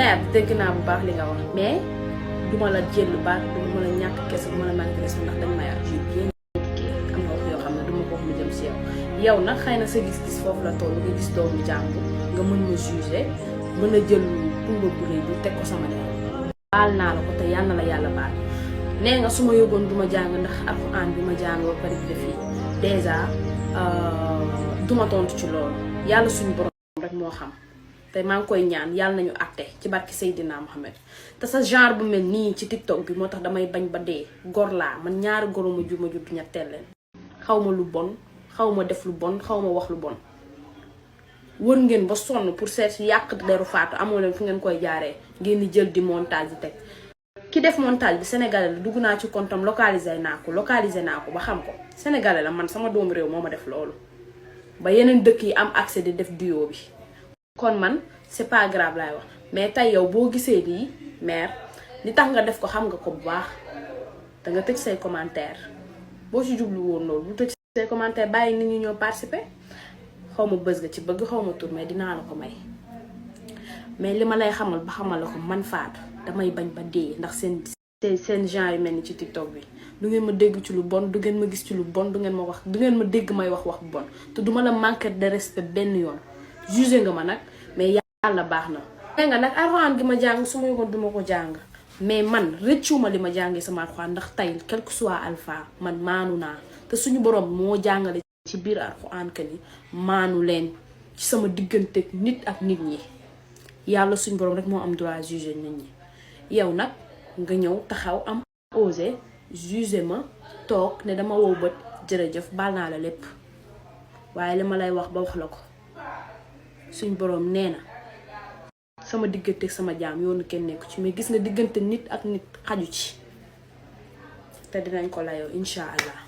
mère dégg naa bu baax li nga wax mais duma la jël baax duma la ñàkk kese duma la manqué kese ndax dañ ma yar j'ai bien éduqué am na wax yoo xam ne duma ko wax mu jëm si yow nag xëy na sa gis-gis foofu la toll nga gis doomu jàmbur nga mën ma juger mën a jël kumba bu rëy bi teg ko sama der baal naa la ko te yal na la yàlla baal nee nga su ma yóbboon duma jàng ndax alxuraan bi ma jàng ba pare bi fii dèjà duma tontu ci loolu yàlla suñu borom rek moo xam te maa ngi koy ñaan yàlla nañu àtte ci barki Seydina Mohamed te sa genre bu mel nii ci TikTok bi moo tax damay bañ ba dee gor laa man ñaari goro ma jur ñetteel leen xaw ma lu bon xaw ma def lu bon xaw ma wax lu bon wër ngeen ba sonn pour seet yàq deru Fatou amoo leen fu ngeen koy jaaree ngeen di jël di montage di teg ki def montage bi sénégalais la dugg naa ci comptam localisé naa ko ba xam ko sénégalais la man sama doomu réew moo ma def loolu ba yeneen dëkk yi am accès di def duo bi kon man c'est pas grave laay wax mais tey yow boo gisee lii mère li tax nga def ko xam nga ko bu baax da nga tëj say commentaire boo ci jublu woon loolu bu tëj say commentaire bàyyi nit ñi ñoo participer xaw ma bës nga ci bëgg xaw ma tur mais dinaa la ko may mais li ma lay xamal ba xamal la ko man Fatou damay bañ ba dee ndax seen genre yu mel ni ci TikTok bi du ngeen ma dégg ci lu bon du ngeen ma gis ci lu bon du ngeen ma dégg may wax bu bon te duma la manquer de respect benn yoon jugé nga ma nag mais yàlla baax na nga nag alxuraan gi ma jàng su ma yëgoon duma ko jàng mais man rëccuma li ma jàngee sama alxuraan ndax tey quel que soit alpha man maanu naa te suñu borom moo jàngale ci biir alxuraan que ni maanu leen ci sama diggante nit ak nit ñi yàlla suñu borom rek moo am droit juger nit ñi yow nag nga ñëw taxaw am osé juger ma toog ne dama wow bët jërëjëf baal naa la lépp waaye li ma lay wax ba wax la ko suñ borom nee na sama diggante sama jaam yoonu kenn nekku ci mais gis nga diggante nit ak nit xaju ci te dinañ ko layoo incha allah